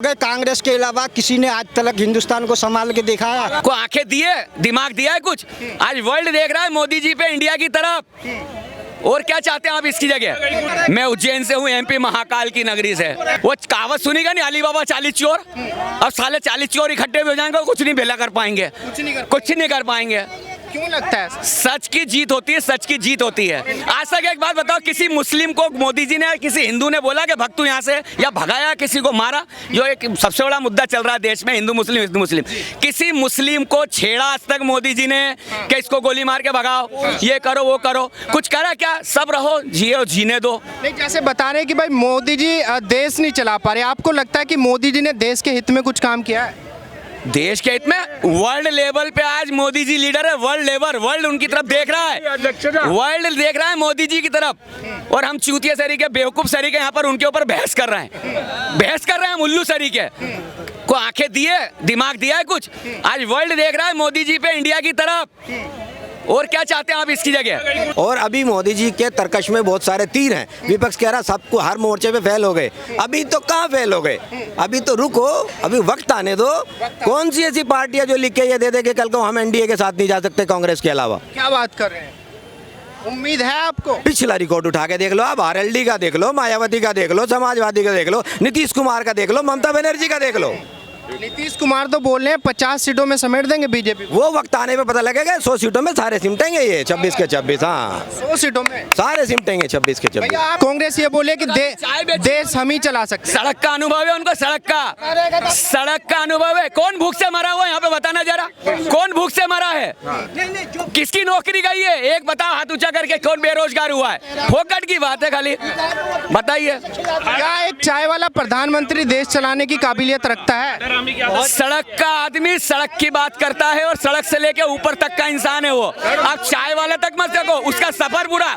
कांग्रेस के अलावा किसी ने आज तक हिंदुस्तान को संभाल के देखा है? को आंखें दिए, दिमाग दिया है कुछ? आज वर्ल्ड देख रहा है मोदी जी पे, इंडिया की तरफ। और क्या चाहते हैं आप इसकी जगह? मैं उज्जैन से हूँ, एमपी महाकाल की नगरी से। वो कहावत सुनी नहीं, अली बाबा 40 चोर। अब साले 40 चोर इकट्ठे हो जाएंगे, कुछ नहीं भेला कर पाएंगे, कुछ नहीं कर पाएंगे। क्यों लगता है? सच की जीत होती है, सच की जीत होती है। आज तक एक बात बताओ, किसी मुस्लिम को मोदी जी ने, किसी हिंदू ने बोला कि भग तू यहाँ से, या भगाया, किसी को मारा? जो एक सबसे बड़ा मुद्दा चल रहा है देश में, हिंदू मुस्लिम, किसी मुस्लिम को छेड़ा आज तक मोदी जी ने कि इसको गोली मार के भगाओ, ये करो वो करो? कुछ करा क्या? सब रहो, जियो, जीने दो। नहीं, जैसे बता रहे हैं कि भाई मोदी जी देश नहीं चला पा रहे, आपको लगता है कि मोदी जी ने देश के हित में कुछ काम किया है? देश के हित में वर्ल्ड लेवल पे आज मोदी जी लीडर है। वर्ल्ड उनकी तरफ देख रहा है, वर्ल्ड देख रहा है मोदी जी की तरफ। और हम चूतिया सरी के, बेवकूफ सरी के यहाँ पर उनके ऊपर बहस कर रहे हैं उल्लू सरी के। को आंखें दिए, दिमाग दिया है कुछ? आज वर्ल्ड देख रहा है मोदी जी पे, इंडिया की तरफ। और क्या चाहते हैं आप इसकी जगह? और अभी मोदी जी के तर्कश में बहुत सारे तीर हैं। विपक्ष कह रहा सबको हर मोर्चे पे फेल हो गए। अभी तो कहाँ फेल हो गए? अभी तो रुको, अभी वक्त आने दो। कौन सी ऐसी पार्टियां जो लिख के ये दे दे कि कल को हम एनडीए के साथ नहीं जा सकते कांग्रेस के अलावा? क्या बात कर रहे हैं? उम्मीद है आपको? पिछला रिकॉर्ड उठा के देख लो, आप आरएलडी का देख लो, मायावती का देख लो, समाजवादी का देख लो, नीतीश कुमार का देख लो, ममता बनर्जी का देख लो। नीतीश कुमार तो बोल रहे हैं 50 सीटों में समेट देंगे बीजेपी। वो वक्त आने पे पता लगेगा। 100 सीटों में सारे सिमटेंगे, ये 26 के 26। हाँ, 100 सीटों में सारे सिमटेंगे 26 के 26। कांग्रेस ये बोले कि देश हम ही चला सकते। सड़क का अनुभव है उनको, सड़क का अनुभव है। कौन भूख से मरा हुआ यहाँ पे बताना जरा? कौन भूख से मरा है? किसकी नौकरी गई है? एक बताओ हाथ ऊंचा करके, कौन बेरोजगार हुआ है? फोकट की बात है खाली, बताइए। क्या एक चाय वाला प्रधानमंत्री देश चलाने की काबिलियत रखता है? सड़क का आदमी सड़क की बात करता है, और सड़क से लेके ऊपर तक का इंसान है वो। आप चाय वाले तक मत देखो, उसका सफर बुरा,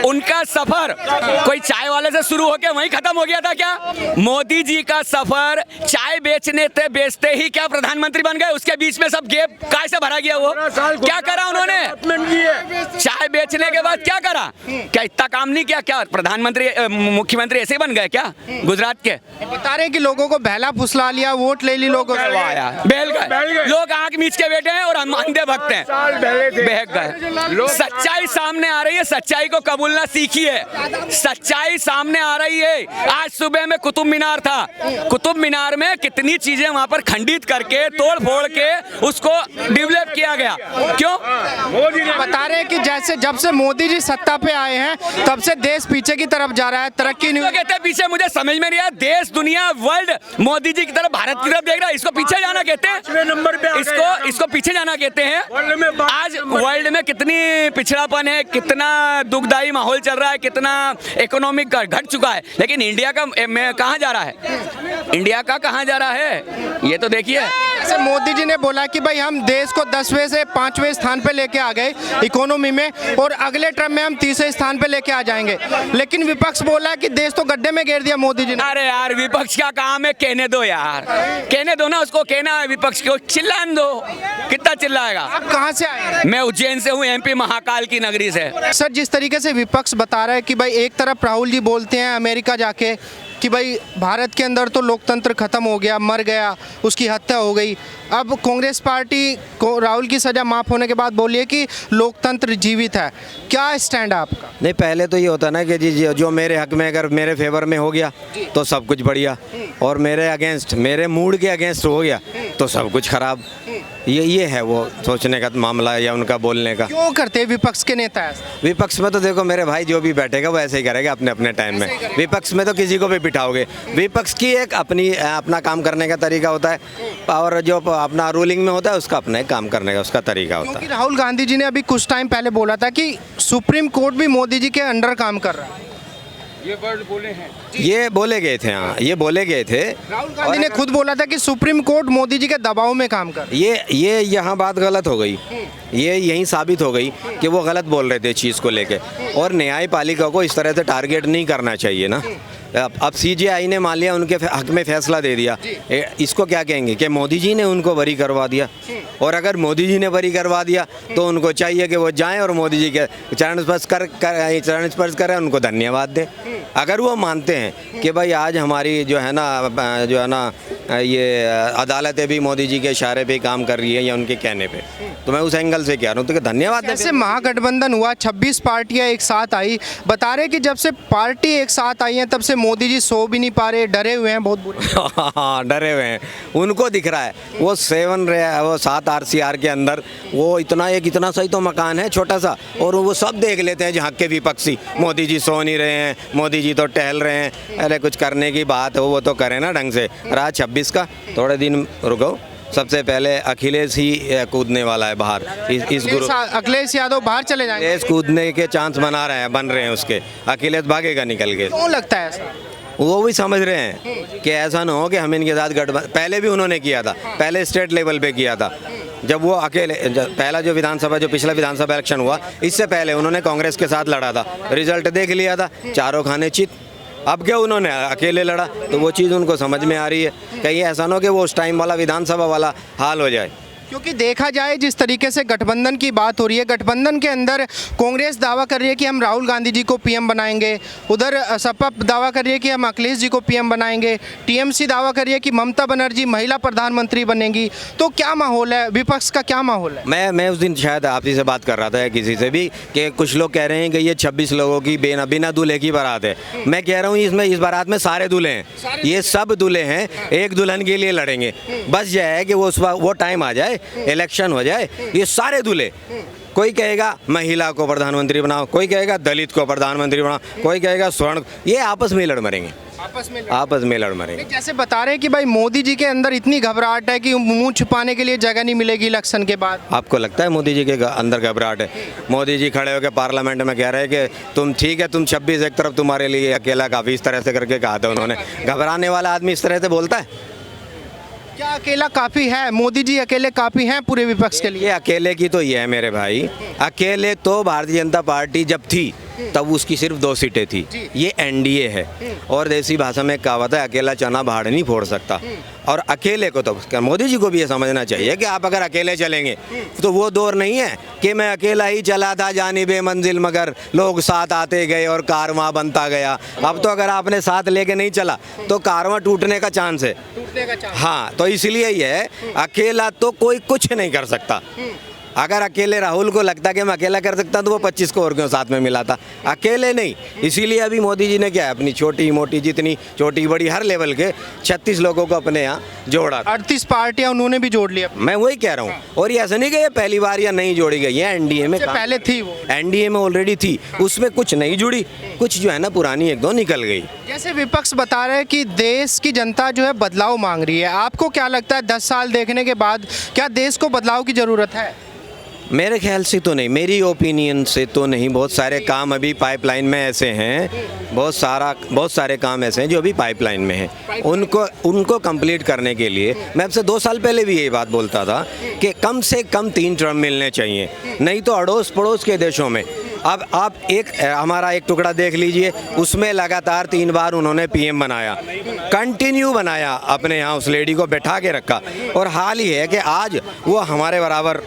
उनका सफर कोई चाय वाले से शुरू होके वहीं खत्म हो गया था क्या? मोदी जी का सफर चाय बेचते ही क्या प्रधानमंत्री बन गए? उसके बीच में सब गैप काय से भरा गया? वो क्या करा उन्होंने? चाय बेचने के बाद क्या करा? क्या इतना काम नहीं किया? क्या प्रधानमंत्री मुख्यमंत्री ऐसे बन गए क्या गुजरात के? बता रहे हैं कि लोगों को बहला फुसला लिया, वोट ले ली लोगों से। बहल गए लोग, आंख मीच के बैठे हैं और हम अंधे भक्त हैं, बहक गए। सच्चाई सामने आ रही है, सच्चाई को कबूलना सीखिए। सच्चाई सामने आ रही है। आज सुबह में कुतुब मीनार था, कुतुब मीनार में कितनी चीजें वहां पर खंडित करके, तोड़ फोड़ के उसको डेवलप किया गया। क्यों? बता रहे हैं कि जैसे जब से मोदी जी सत्ता पे आए हैं तब से देश पीछे की तरफ जा रहा है, तरक्की नहीं कहते पीछे। मुझे समझ में नहीं आया, देश दुनिया वर्ल्ड मोदी जी की तरफ, भारत की तरफ देख रहा है। इसको पीछे जाना कहते हैं, नंबर पे इसको पीछे जाना कहते हैं। आज वर्ल्ड में कितनी पिछड़ापन है, कितना दुखदायी माहौल चल रहा है, कितना इकोनॉमिक घट चुका है, लेकिन इंडिया का कहाँ जा रहा है? इंडिया का कहाँ जा रहा है? ये तो देखिए। जैसे मोदी जी ने बोला कि भाई हम देश को 10वें से 5वें स्थान पे लेके आ गए इकोनॉमी में, और अगले टर्म में हम 30वें स्थान पे लेके आ जाएंगे, लेकिन विपक्ष बोला कि देश तो गड्ढे में गिर दिया मोदी जी ने। अरे यार, विपक्ष का काम है, कहने दो यार, कहने दो ना उसको, कहना है विपक्ष को, चिल्लाने दो। कितना चिल्लाएगा? आप कहाँ से आए? मैं उज्जैन से हूँ, एमपी महाकाल की नगरी से। सर, जिस तरीके से विपक्ष बता रहा है कि भाई एक तरफ राहुल जी बोलते हैं अमेरिका जाके कि भाई भारत के अंदर तो लोकतंत्र खत्म हो गया, मर गया, उसकी हत्या हो गई। अब कांग्रेस पार्टी को राहुल की सजा माफ होने के बाद बोली है कि लोकतंत्र जीवित है। क्या स्टैंड है आपका? नहीं, पहले तो ये होता ना कि जी जो मेरे हक में, अगर मेरे फेवर में हो गया तो सब कुछ बढ़िया, और मेरे अगेंस्ट, मेरे मूड के अगेंस्ट हो गया तो सब कुछ खराब। ये है वो सोचने का मामला या उनका बोलने का। क्यों करते हैं विपक्ष के नेता ऐसा? विपक्ष में तो देखो मेरे भाई, जो भी बैठेगा वो ऐसे ही करेगा अपने अपने टाइम में। विपक्ष में तो किसी को भी बिठाओगे। विपक्ष की एक अपना काम करने का तरीका होता है, और जो अपना रूलिंग में होता है उसका अपना काम करने का उसका तरीका होता है। राहुल गांधी जी ने अभी कुछ टाइम पहले बोला था कि सुप्रीम कोर्ट भी मोदी जी के अंडर काम कर रहा है। ये वर्ड बोले हैं, ये बोले गए थे। हाँ, ये बोले गए थे। राहुल गांधी ने खुद बोला था कि सुप्रीम कोर्ट मोदी जी के दबाव में काम कर। ये यहाँ बात गलत हो गई। ये यहीं साबित हो गई कि वो गलत बोल रहे थे चीज़ को लेके, और न्यायपालिका को इस तरह से टारगेट नहीं करना चाहिए ना। अब सीजेआई ने मान लिया, उनके हक में फैसला दे दिया, इसको क्या कहेंगे कि मोदी जी ने उनको बरी करवा दिया? और अगर मोदी जी ने बरी करवा दिया तो उनको चाहिए कि वो जाएं और मोदी जी के चरण स्पर्श करें, उनको धन्यवाद दें। अगर वो मानते हैं कि भाई आज हमारी जो है ना ये अदालतें भी मोदी जी के इशारे पे ही काम कर रही है या उनके कहने पे, तो मैं उस एंगल से कह रहा हूँ तो धन्यवाद। जैसे महागठबंधन हुआ, 26 पार्टियां एक साथ आई, बता रहे कि जब से पार्टी एक साथ आई है तब से मोदी जी सो भी नहीं पा रहे, डरे हुए हैं बहुत बुरे। हाँ, डरे हुए हैं, उनको दिख रहा है वो 7 RCR के अंदर वो इतना सही तो मकान है छोटा सा, और वो सब देख लेते हैं झांक के विपक्षी, मोदी जी सो नहीं रहे हैं, मोदी जी तो टहल रहे हैं। अरे कुछ करने की बात हो वो तो करें ना ढंग से। रात 26 का थोड़े दिन रुको, सबसे पहले अखिलेश ही कूदने वाला है बाहर इस ग्रुप। अखिलेश यादव बाहर चले जाएंगे, अखिलेश कूदने के चांस बन रहे हैं उसके, अखिलेश भागेगा निकल के। क्यों लगता है ऐसा? वो भी समझ रहे हैं कि ऐसा ना हो कि हम इनके साथ गठबंधन, पहले भी उन्होंने किया था, पहले स्टेट लेवल पे किया था, जब वो अकेले पहला जो पिछला विधानसभा इलेक्शन हुआ इससे पहले उन्होंने कांग्रेस के साथ लड़ा था, रिजल्ट देख लिया था, चारों खाने चित। अब क्या उन्होंने अकेले लड़ा, तो वो चीज़ उनको समझ में आ रही है। कहीं ऐसा ना हो कि वो उस टाइम वाला विधानसभा वाला हाल हो जाए। क्योंकि देखा जाए जिस तरीके से गठबंधन की बात हो रही है, गठबंधन के अंदर कांग्रेस दावा कर रही है कि हम राहुल गांधी जी को पीएम बनाएंगे, उधर सपा दावा कर रही है कि हम अखिलेश जी को पीएम बनाएंगे, टीएमसी दावा कर रही है कि ममता बनर्जी महिला प्रधानमंत्री बनेंगी। तो क्या माहौल है, विपक्ष का क्या माहौल है? मैं उस दिन शायद आप ही से बात कर रहा था किसी से भी कि कुछ लोग कह रहे हैं कि ये 26 लोगों की बिना दूल्हे की बारात है। मैं कह रहा हूँ इस बारात में सारे दूल्हे हैं, ये सब दूल्हे हैं, एक दुल्हन के लिए लड़ेंगे। बस यह है कि वो टाइम आ जाए, इलेक्शन हो जाए, ये सारे दूल्हे, कोई कहेगा महिला को प्रधानमंत्री बनाओ, कोई कहेगा दलित को प्रधानमंत्री बनाओ, कोई कहेगा स्वर्ण, ये आपस में लड़ मरेंगे, आपस में लड़ मरेंगे। जैसे बता रहे हैं कि भाई मोदी जी के अंदर इतनी घबराहट है कि मुंह छुपाने के लिए जगह नहीं मिलेगी इलेक्शन के बाद। आपको लगता है मोदी जी के अंदर घबराहट है? मोदी जी खड़े होकर पार्लियामेंट में कह रहे हैं कि तुम ठीक है, तुम 26 एक तरफ तुम्हारे लिए अकेला काफी, इस तरह से करके कहा था उन्होंने। घबराने वाला आदमी इस तरह से बोलता है? क्या अकेला काफी है? मोदी जी अकेले काफी हैं पूरे विपक्ष के लिए? अकेले की तो ये है मेरे भाई, अकेले तो भारतीय जनता पार्टी जब थी तब उसकी सिर्फ 2 सीटें थी, ये एनडीए है, और देसी भाषा में कहावत है अकेला चना भाड़ नहीं फोड़ सकता। और अकेले को तो मोदी जी को भी ये समझना चाहिए कि आप अगर अकेले चलेंगे तो वो दौर नहीं है कि मैं अकेला ही चला था जानिबे मंजिल मगर लोग साथ आते गए और कारवां बनता गया। अब तो अगर आपने साथ लेके नहीं चला तो कारवां टूटने का चांस है। हाँ, तो इसलिए ये है अकेला तो कोई कुछ नहीं कर सकता। अगर अकेले राहुल को लगता कि मैं अकेला कर सकता तो वो 25 को और क्यों साथ में मिला था? अकेले नहीं। इसीलिए अभी मोदी जी ने क्या है, अपनी छोटी मोटी जितनी छोटी बड़ी हर लेवल के 36 लोगों को अपने यहाँ जोड़ा। 38 पार्टियां उन्होंने भी जोड़ लिया। मैं वही कह रहा हूँ, और ये ऐसा नहीं कि ये पहली बार या नहीं जोड़ी गई है, एनडीए में पहले थी, वो एनडीए में ऑलरेडी थी, उसमें कुछ नहीं जुड़ी, कुछ जो है ना पुरानी 1-2 निकल गई। जैसे विपक्ष बता रहे हैं कि देश की जनता जो है बदलाव मांग रही है, आपको क्या लगता है 10 साल देखने के बाद क्या देश को बदलाव की ज़रूरत है? मेरे ख्याल से तो नहीं, मेरी ओपिनियन से तो नहीं। बहुत सारे काम अभी पाइपलाइन में ऐसे हैं, बहुत सारे काम ऐसे हैं जो अभी पाइपलाइन में हैं, उनको कंप्लीट करने के लिए मैं आपसे 2 साल पहले भी यही बात बोलता था कि कम से कम 3 टर्म मिलने चाहिए, नहीं तो अड़ोस पड़ोस के देशों में। अब आप हमारा एक टुकड़ा देख लीजिए, उसमें लगातार 3 बार उन्होंने पीएम बनाया, कंटिन्यू बनाया, अपने यहाँ उस लेडी को बैठा के रखा, और हाल ही है कि आज वो हमारे बराबर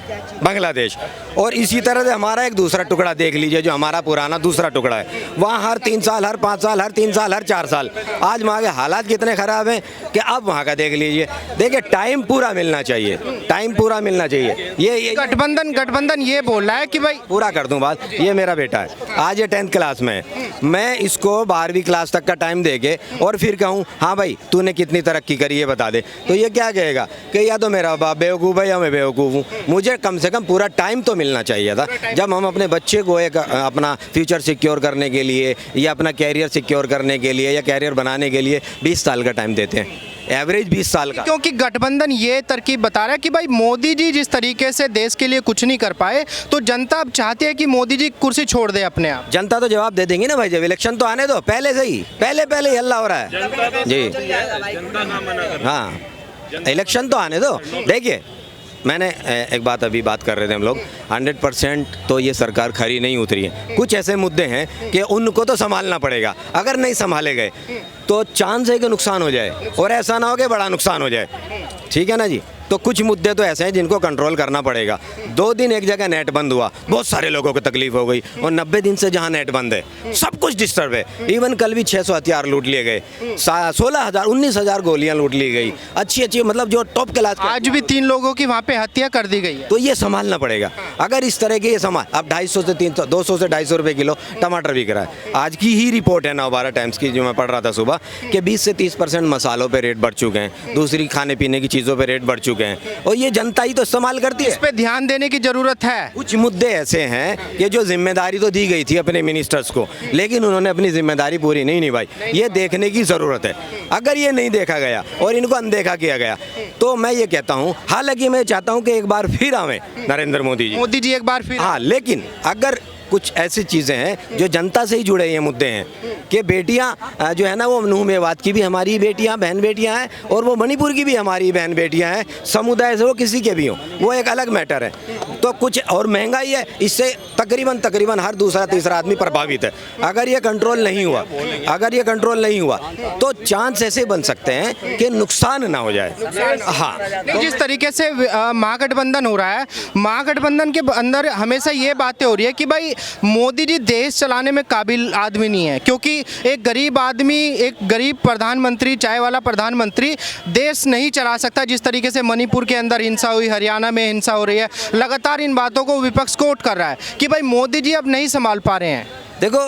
बांग्लादेश। और इसी तरह से हमारा एक दूसरा टुकड़ा देख लीजिए जो हमारा पुराना दूसरा टुकड़ा है, वहाँ हर 3 साल, हर 5 साल, हर 3 साल, हर 4 साल। आज वहाँ के हालात कितने ख़राब हैं कि आप वहाँ का देख लीजिए। देखिए, टाइम पूरा मिलना चाहिए, टाइम पूरा मिलना चाहिए। ये गठबंधन ये बोल रहा है कि भाई पूरा कर दूँ बात। ये मेरा बेटा है, आज ये 10th क्लास में है, मैं इसको 12वीं क्लास तक का टाइम देके और फिर कहूँ हाँ भाई तूने कितनी तरक्की करी है बता दे, तो ये क्या कहेगा कि या तो मेरा बाप बेवकूफ़ है या मैं बेवकूफ़ हूँ। मुझे कम से कम पूरा टाइम तो मिलना चाहिए था। जब हम अपने बच्चे को एक अपना फ्यूचर सिक्योर करने के लिए या अपना कैरियर सिक्योर करने के लिए या कैरियर बनाने के लिए 20 साल का टाइम देते हैं, एवरेज 20 साल का। क्योंकि गठबंधन ये तरकीब बता रहा है कि भाई मोदी जी जिस तरीके से देश के लिए कुछ नहीं कर पाए, तो जनता अब चाहती है कि मोदी जी कुर्सी छोड़ दे अपने आप। जनता तो जवाब दे देंगे ना भाई, जब इलेक्शन तो आने दो, पहले से ही पहले ही हल्ला हो रहा है जी। हाँ, इलेक्शन तो आने दो। देखिए, मैंने एक बात अभी बात कर रहे थे हम लोग, 100% तो ये सरकार खरी नहीं उतरी है। कुछ ऐसे मुद्दे हैं कि उनको तो संभालना पड़ेगा, अगर नहीं संभाले गए तो चांस है कि नुकसान हो जाए, और ऐसा ना हो कि बड़ा नुकसान हो जाए। ठीक है ना जी। तो कुछ मुद्दे तो ऐसे हैं जिनको कंट्रोल करना पड़ेगा। 2 दिन एक जगह नेट बंद हुआ, बहुत सारे लोगों को तकलीफ हो गई, और 90 दिन से जहाँ नेट बंद है सब कुछ डिस्टर्ब है। इवन कल भी 600 हथियार लूट लिए गए, 19,000 गोलियां लूट ली गई, अच्छी मतलब जो टॉप क्लास। आज भी 3 लोगों की वहाँ पे हत्या कर दी गई है। तो ये संभालना पड़ेगा। अगर इस तरह के ये अब 250 से 300, 200 से 250 रुपए किलो टमाटर बिक रहा है। आज की ही रिपोर्ट है नवभारत टाइम्स की, जो मैं पढ़ रहा था सुबह, कि 20 से 30% मसालों पे रेट बढ़ चुके हैं, दूसरी खाने पीने की चीज़ों पे रेट बढ़ चुके हैं, और ये जनता ही तो इस्तेमाल करती है। इस पे ध्यान देने की जरूरत है। कुछ मुद्दे ऐसे हैं कि जो जिम्मेदारी तो दी गई थी अपने मिनिस्टर्स को, लेकिन उन्होंने अपनी जिम्मेदारी पूरी नहीं निभाई। ये देखने की ज़रूरत है। अगर ये नहीं देखा गया और इनको अनदेखा किया गया, तो मैं ये कहता हूँ, हालांकि मैं चाहता हूँ कि एक बार फिर आवें नरेंद्र मोदी जी एक बार फिर। हाँ, लेकिन अगर कुछ ऐसी चीज़ें हैं जो जनता से ही जुड़े ये मुद्दे हैं कि बेटियां जो है ना, वो नूह मेवात की भी हमारी बेटियां, बहन बेटियां हैं, और वो मणिपुर की भी हमारी बहन बेटियां हैं, समुदाय से वो किसी के भी हों, वो एक अलग मैटर है। तो कुछ और महंगाई है, इससे तकरीबन हर दूसरा तीसरा आदमी प्रभावित है। अगर ये कंट्रोल नहीं हुआ तो चांस ऐसे बन सकते हैं कि नुकसान ना हो जाए। हाँ, नहीं, जिस तरीके से महागठबंधन हो रहा है, महागठबंधन के अंदर हमेशा ये बातें हो रही है कि भाई मोदी जी देश चलाने में काबिल आदमी नहीं है, क्योंकि एक गरीब आदमी, एक गरीब प्रधानमंत्री, चाय वाला प्रधानमंत्री देश नहीं चला सकता। जिस तरीके से मणिपुर के अंदर हिंसा हुई, हरियाणा में हिंसा हो रही है, लगातार इन बातों को विपक्ष कोट कर रहा है कि भाई मोदी जी अब नहीं संभाल पा रहे हैं। देखो,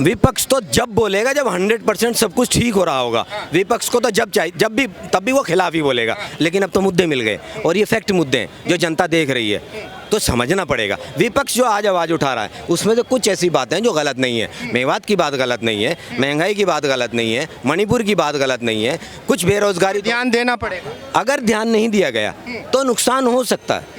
विपक्ष तो जब बोलेगा जब 100% सब कुछ ठीक हो रहा होगा। विपक्ष को तो तब भी वो खिलाफ ही बोलेगा। लेकिन अब तो मुद्दे मिल गए, और ये फैक्ट मुद्दे हैं जो जनता देख रही है, तो समझना पड़ेगा। विपक्ष जो आज आवाज़ उठा रहा है, उसमें तो कुछ ऐसी बातें हैं जो गलत नहीं है। मेवात की बात गलत नहीं है, महंगाई की बात गलत नहीं है, मणिपुर की बात गलत नहीं है, कुछ बेरोजगारी, ध्यान देना पड़ेगा। अगर ध्यान नहीं दिया गया तो नुकसान हो सकता है।